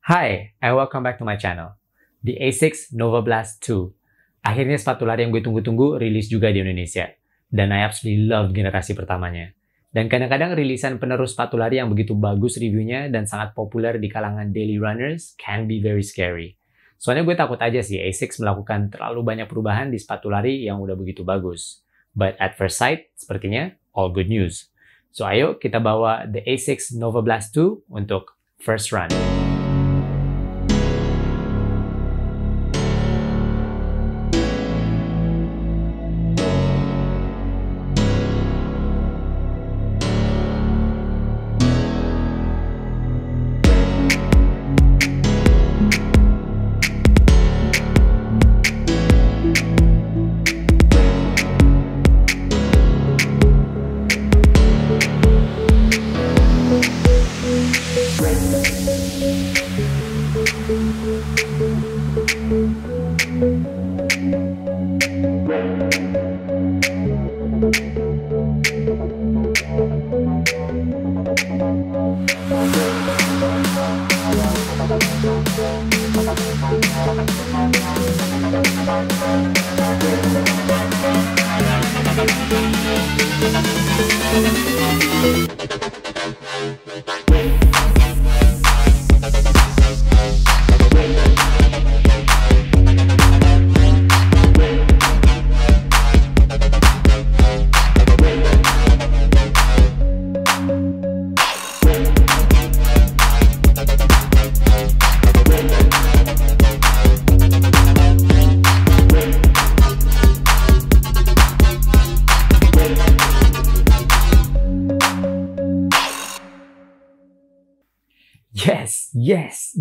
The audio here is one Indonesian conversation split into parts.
Hi, and welcome back to my channel. The ASICS Nova Blast 2. Akhirnya sepatu lari yang gue tunggu-tunggu rilis juga di Indonesia. Dan I absolutely love generasi pertamanya. Dan kadang-kadang rilisan penerus sepatu lari yang begitu bagus reviewnya dan sangat populer di kalangan daily runners can be very scary. Soalnya gue takut aja sih ASICS melakukan terlalu banyak perubahan di sepatu lari yang udah begitu bagus. But at first sight, sepertinya all good news. So ayo kita bawa the ASICS Nova Blast 2 untuk first run.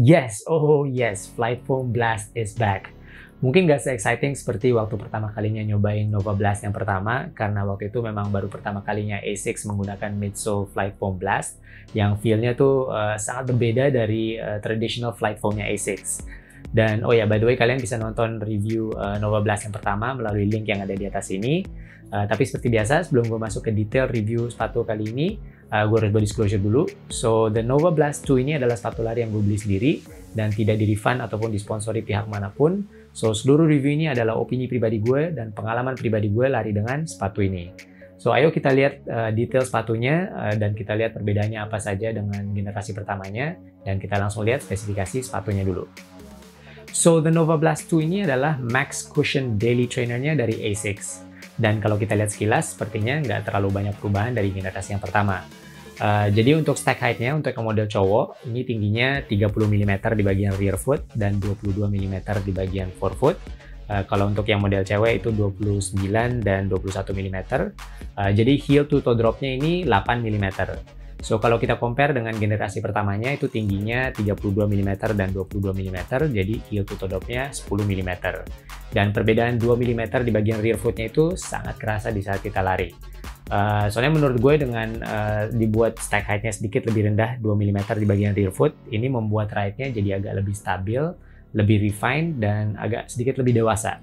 Yes, oh yes, Flightfoam Blast is back. Mungkin gak se-exciting seperti waktu pertama kalinya nyobain Nova Blast yang pertama, karena waktu itu memang baru pertama kalinya ASICS menggunakan midsole Flightfoam Blast, yang feel-nya tuh sangat berbeda dari traditional Flightfoam-nya ASICS. Dan oh ya, by the way, kalian bisa nonton review Nova Blast yang pertama melalui link yang ada di atas ini. Tapi seperti biasa, sebelum gue masuk ke detail review sepatu kali ini, gue harus disclosure dulu. So, the Nova Blast 2 ini adalah sepatu lari yang gue beli sendiri dan tidak di-refund ataupun disponsori pihak manapun. So, seluruh review ini adalah opini pribadi gue dan pengalaman pribadi gue lari dengan sepatu ini. So, ayo kita lihat detail sepatunya dan kita lihat perbedaannya apa saja dengan generasi pertamanya, dan kita langsung lihat spesifikasi sepatunya dulu. So, the Nova Blast 2 ini adalah Max Cushion Daily Trainernya dari ASICS. Dan kalau kita lihat sekilas, sepertinya nggak terlalu banyak perubahan dari generasi yang pertama. Jadi untuk stack height-nya, untuk yang model cowok, ini tingginya 30 mm di bagian rear foot dan 22 mm di bagian forefoot. Kalau untuk yang model cewek itu 29 dan 21 mm. Jadi heel to toe drop-nya ini 8 mm. So, kalau kita compare dengan generasi pertamanya, itu tingginya 32 mm dan 22 mm, jadi heel to toe drop-nya 10 mm. Dan perbedaan 2 mm di bagian rear foot-nya itu sangat kerasa di saat kita lari. Soalnya menurut gue dengan dibuat stack height-nya sedikit lebih rendah 2 mm di bagian rear foot, ini membuat ride-nya jadi agak lebih stabil, lebih refined, dan agak sedikit lebih dewasa.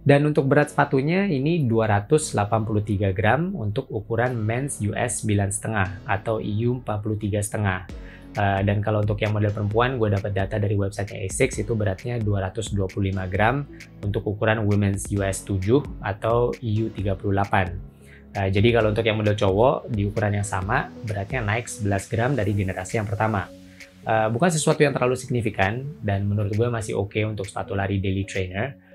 Dan untuk berat sepatunya ini 283 gram untuk ukuran men's US 9,5 atau EU 43,5. Dan kalau untuk yang model perempuan, gue dapat data dari websitenya ASICS, itu beratnya 225 gram untuk ukuran women's US 7 atau EU 38. Jadi kalau untuk yang model cowok di ukuran yang sama, beratnya naik 11 gram dari generasi yang pertama. Bukan sesuatu yang terlalu signifikan, dan menurut gue masih oke untuk sepatu lari daily trainer.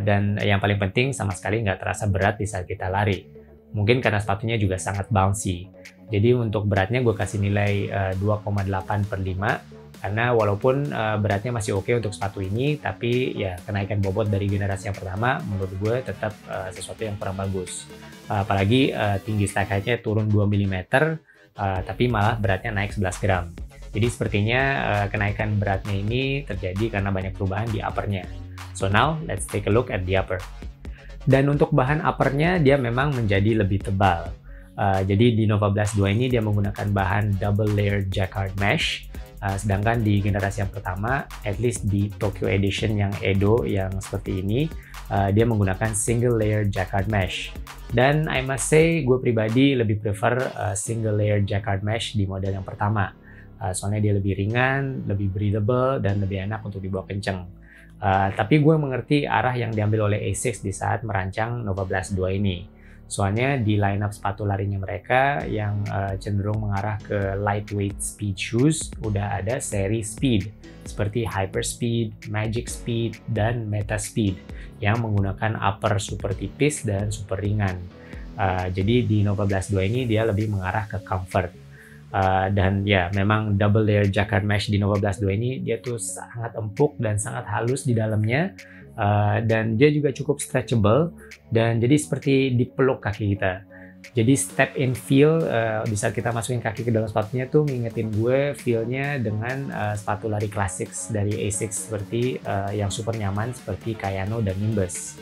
Dan yang paling penting sama sekali nggak terasa berat di saat kita lari. Mungkin karena sepatunya juga sangat bouncy. Jadi untuk beratnya gue kasih nilai 2,8/5, karena walaupun beratnya masih oke untuk sepatu ini, tapi ya kenaikan bobot dari generasi yang pertama menurut gue tetap sesuatu yang kurang bagus. Apalagi tinggi stack height-nya turun 2 mm, tapi malah beratnya naik 11 gram. Jadi sepertinya kenaikan beratnya ini terjadi karena banyak perubahan di upper-nya. So now, let's take a look at the upper. Dan untuk bahan upper-nya, dia memang menjadi lebih tebal. Jadi di Nova Blast 2 ini dia menggunakan bahan double layer jacquard mesh. Sedangkan di generasi yang pertama, at least di Tokyo Edition yang Edo yang seperti ini, dia menggunakan single layer jacquard mesh. Dan I must say, gue pribadi lebih prefer single layer jacquard mesh di model yang pertama. soalnya dia lebih ringan, lebih breathable, dan lebih enak untuk dibawa kenceng. Tapi gue mengerti arah yang diambil oleh ASICS di saat merancang Nova Blast 2 ini. Soalnya di lineup sepatu larinya mereka yang cenderung mengarah ke lightweight speed shoes, udah ada seri speed seperti Hyper Speed, Magic Speed, dan Meta Speed yang menggunakan upper super tipis dan super ringan. Jadi di Nova Blast 2 ini dia lebih mengarah ke comfort. Dan ya memang double layer jacquard mesh di Nova Blast 2 ini dia tuh sangat empuk dan sangat halus di dalamnya, dan dia juga cukup stretchable dan jadi seperti dipeluk kaki kita. Jadi step in feel di saat kita masukin kaki ke dalam sepatunya tuh ngingetin gue feel-nya dengan sepatu lari klasik dari ASICS seperti yang super nyaman seperti Kayano dan Nimbus.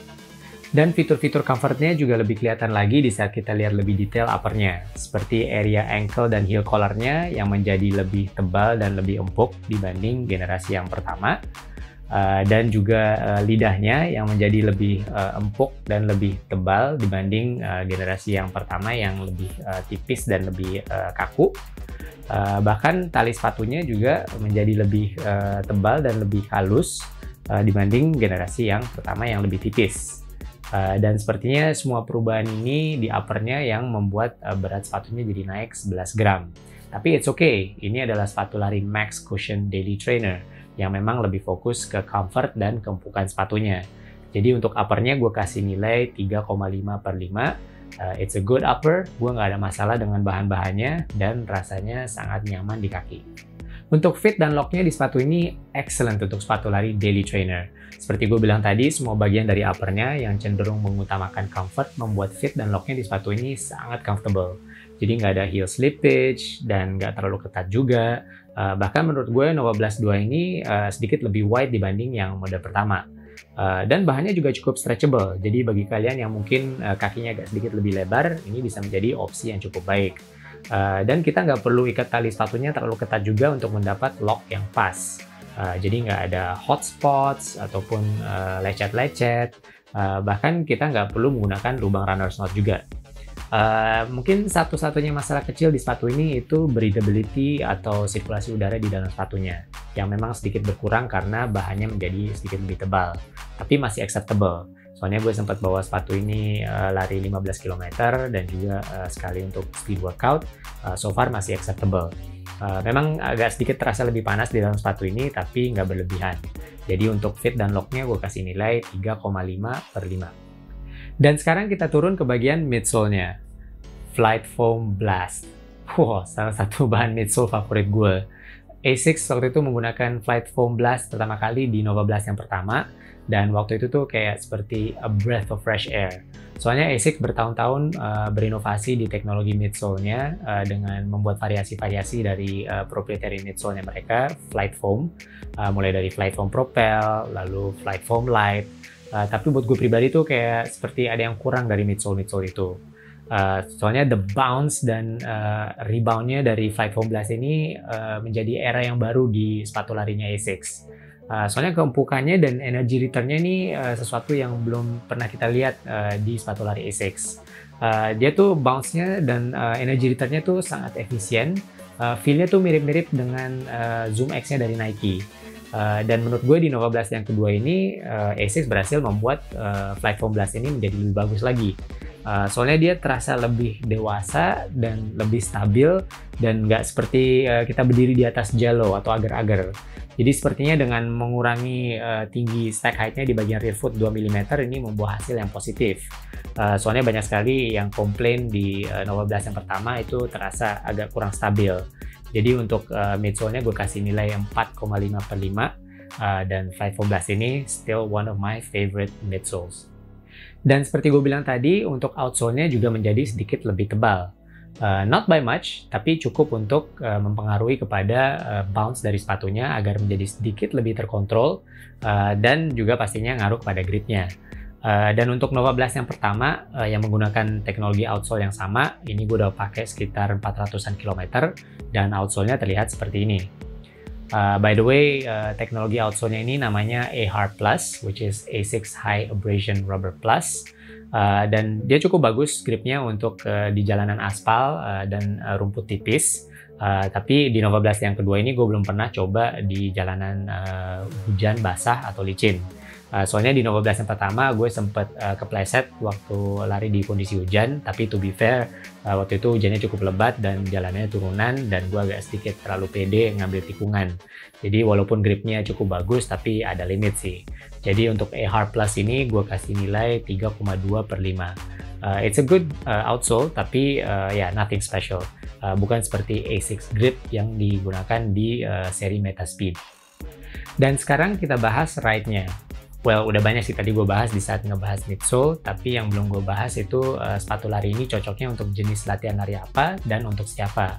Dan fitur-fitur comfortnya juga lebih kelihatan lagi di saat kita lihat lebih detail uppernya, seperti area ankle dan heel collarnya yang menjadi lebih tebal dan lebih empuk dibanding generasi yang pertama, dan juga lidahnya yang menjadi lebih empuk dan lebih tebal dibanding generasi yang pertama yang lebih tipis dan lebih kaku. Bahkan tali sepatunya juga menjadi lebih tebal dan lebih halus dibanding generasi yang pertama yang lebih tipis. Dan sepertinya semua perubahan ini di uppernya yang membuat berat sepatunya jadi naik 11 gram. Tapi it's okay, ini adalah sepatu lari Max Cushion Daily Trainer yang memang lebih fokus ke comfort dan keempukan sepatunya. Jadi untuk uppernya gue kasih nilai 3,5/5. It's a good upper, gue nggak ada masalah dengan bahan-bahannya dan rasanya sangat nyaman di kaki. Untuk fit dan locknya di sepatu ini excellent untuk sepatu lari daily trainer. Seperti gue bilang tadi, semua bagian dari uppernya yang cenderung mengutamakan comfort membuat fit dan locknya di sepatu ini sangat comfortable. Jadi nggak ada heel slippage dan nggak terlalu ketat juga. Bahkan menurut gue Nova Blast 2 ini sedikit lebih wide dibanding yang model pertama. Dan bahannya juga cukup stretchable. Jadi bagi kalian yang mungkin kakinya agak sedikit lebih lebar, ini bisa menjadi opsi yang cukup baik. Dan kita nggak perlu ikat tali sepatunya terlalu ketat juga untuk mendapat lock yang pas. Jadi nggak ada hot spots ataupun lecet-lecet. Bahkan kita nggak perlu menggunakan lubang runner's knot juga. Mungkin satu-satunya masalah kecil di sepatu ini itu breathability atau sirkulasi udara di dalam sepatunya yang memang sedikit berkurang karena bahannya menjadi sedikit lebih tebal, tapi masih acceptable. Soalnya gue sempat bawa sepatu ini lari 15 km dan juga sekali untuk speed workout, so far masih acceptable. Memang agak sedikit terasa lebih panas di dalam sepatu ini, tapi nggak berlebihan. Jadi untuk fit dan locknya gue kasih nilai 3,5/5. Dan sekarang kita turun ke bagian midsole-nya. Flight Foam Blast. Wow, salah satu bahan midsole favorit gue. ASICS waktu itu menggunakan Flight Foam Blast pertama kali di Nova Blast yang pertama. Dan waktu itu tuh kayak seperti a breath of fresh air. Soalnya ASICS bertahun-tahun berinovasi di teknologi midsole-nya dengan membuat variasi-variasi dari proprietary midsole-nya mereka, Flight Foam. Mulai dari Flight Foam Propel, lalu Flight Foam Light. Tapi buat gue pribadi tuh kayak seperti ada yang kurang dari midsole itu. Soalnya the bounce dan reboundnya dari Flight Foam Blast ini menjadi era yang baru di sepatu larinya ASICS. Soalnya keempukannya dan energy return-nya ini sesuatu yang belum pernah kita lihat di sepatu lari ASICS. Dia tuh bounce-nya dan energy return-nya tuh sangat efisien. Feel-nya tuh mirip-mirip dengan Zoom X-nya dari Nike. Dan menurut gue di Nova Blast yang kedua ini ASICS berhasil membuat Flight Foam Blast ini menjadi lebih bagus lagi. Soalnya dia terasa lebih dewasa dan lebih stabil dan nggak seperti kita berdiri di atas jalo atau agar-agar. Jadi sepertinya dengan mengurangi tinggi stack height-nya di bagian rear foot 2 mm ini membuat hasil yang positif. Soalnya banyak sekali yang komplain di Nova Blast yang pertama itu terasa agak kurang stabil. Jadi untuk midsole-nya gue kasih nilai 4,5/5 dan Flight Foam Blast ini still one of my favorite midsoles. Dan seperti gue bilang tadi, untuk outsole-nya juga menjadi sedikit lebih tebal. Not by much, tapi cukup untuk mempengaruhi kepada bounce dari sepatunya agar menjadi sedikit lebih terkontrol dan juga pastinya ngaruh kepada grip-nya. Dan untuk Nova Blast yang pertama yang menggunakan teknologi outsole yang sama, ini gue udah pakai sekitar 400-an kilometer dan outsole-nya terlihat seperti ini. By the way, teknologi outsole-nya ini namanya A-Hard Plus, which is ASICS High Abrasion Rubber Plus. Dan dia cukup bagus gripnya untuk di jalanan aspal dan rumput tipis. Tapi di Nova Blast yang kedua ini gue belum pernah coba di jalanan hujan basah atau licin. Soalnya di Nova Blast yang pertama gue sempet kepleset waktu lari di kondisi hujan, tapi to be fair waktu itu hujannya cukup lebat dan jalannya turunan dan gue agak sedikit terlalu pede ngambil tikungan. Jadi walaupun gripnya cukup bagus tapi ada limit sih. Jadi untuk A-Hard Plus ini gue kasih nilai 3,2/5. It's a good outsole tapi nothing special. Bukan seperti A6 Grip yang digunakan di seri Meta Speed. Dan sekarang kita bahas ride-nya. Well, udah banyak sih tadi gue bahas di saat ngebahas midsole, tapi yang belum gue bahas itu sepatu lari ini cocoknya untuk jenis latihan lari apa dan untuk siapa.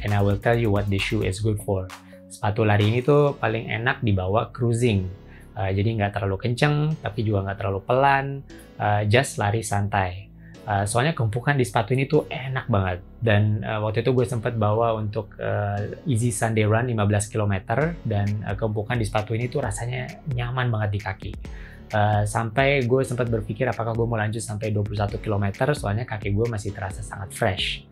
And I will tell you what this shoe is good for. Sepatu lari ini tuh paling enak dibawa cruising. Jadi nggak terlalu kenceng, tapi juga nggak terlalu pelan, just lari santai. Soalnya kempukan di sepatu ini tuh enak banget. Dan waktu itu gue sempat bawa untuk Easy Sunday Run 15 km dan kempukan di sepatu ini tuh rasanya nyaman banget di kaki. Sampai gue sempat berpikir apakah gue mau lanjut sampai 21 km soalnya kaki gue masih terasa sangat fresh.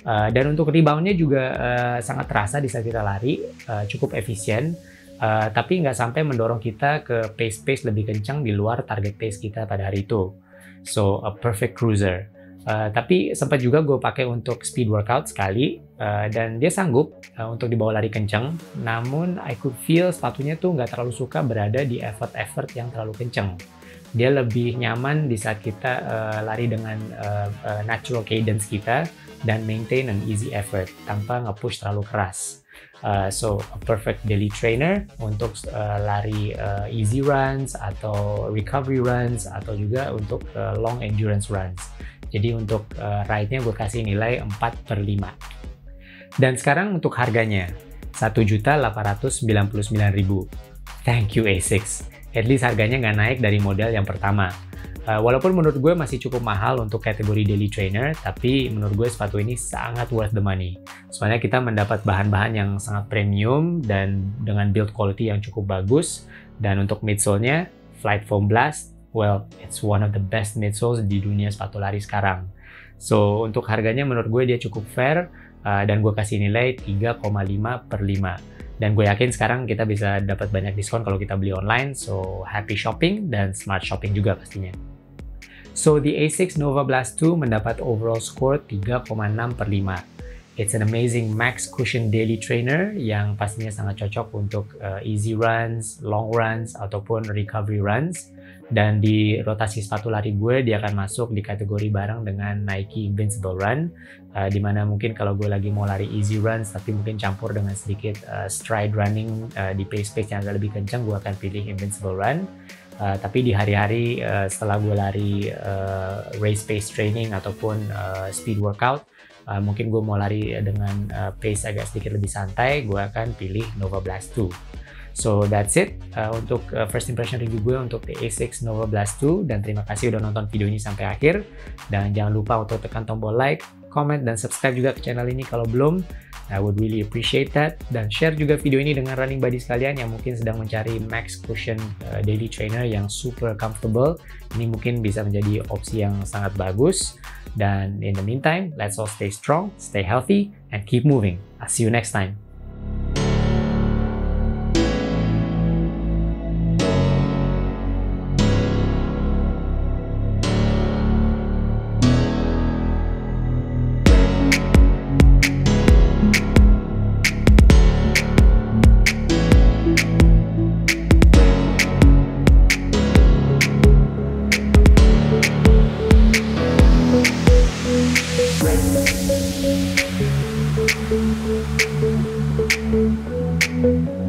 Dan untuk reboundnya juga sangat terasa di saat kita lari, cukup efisien. Tapi nggak sampai mendorong kita ke pace lebih kencang di luar target pace kita pada hari itu. So, a perfect cruiser. Tapi sempat juga gue pakai untuk speed workout sekali dan dia sanggup untuk dibawa lari kencang. Namun I could feel sepatunya tuh nggak terlalu suka berada di effort yang terlalu kencang. Dia lebih nyaman di saat kita lari dengan natural cadence kita dan maintain an easy effort tanpa nge-push terlalu keras. So a perfect daily trainer untuk lari easy runs atau recovery runs atau juga untuk long endurance runs. Jadi untuk ride-nya gue kasih nilai 4/5. Dan sekarang untuk harganya 1.899.000. Thank you A6. At least harganya nggak naik dari model yang pertama. Walaupun menurut gue masih cukup mahal untuk kategori daily trainer, tapi menurut gue sepatu ini sangat worth the money. Soalnya kita mendapat bahan-bahan yang sangat premium dan dengan build quality yang cukup bagus. Dan untuk midsole-nya, Flight Foam Blast, well, it's one of the best midsoles di dunia sepatu lari sekarang. So, untuk harganya menurut gue dia cukup fair, dan gue kasih nilai 3,5/5. Dan gue yakin sekarang kita bisa dapat banyak diskon kalau kita beli online, so happy shopping dan smart shopping juga pastinya. So, the A6 Nova Blast 2 mendapat overall score 3,6/5. It's an amazing max cushion daily trainer yang pastinya sangat cocok untuk easy runs, long runs, ataupun recovery runs. Dan di rotasi sepatu lari gue, dia akan masuk di kategori bareng dengan Nike Invincible Run. Dimana mungkin kalau gue lagi mau lari easy runs, tapi mungkin campur dengan sedikit stride running di pace-pace yang agak lebih kencang, gue akan pilih Invincible Run. Tapi di hari-hari setelah gue lari race pace training ataupun speed workout, mungkin gue mau lari dengan pace agak sedikit lebih santai, gue akan pilih Nova Blast 2. So that's it untuk first impression review gue untuk the A6 Nova Blast 2, dan terima kasih udah nonton video ini sampai akhir. Dan jangan lupa untuk tekan tombol like, comment, dan subscribe juga ke channel ini kalau belum. I would really appreciate that. Dan share juga video ini dengan running buddy sekalian yang mungkin sedang mencari max cushion daily trainer yang super comfortable. Ini mungkin bisa menjadi opsi yang sangat bagus. Dan in the meantime, let's all stay strong, stay healthy, and keep moving. I'll see you next time. Thank you.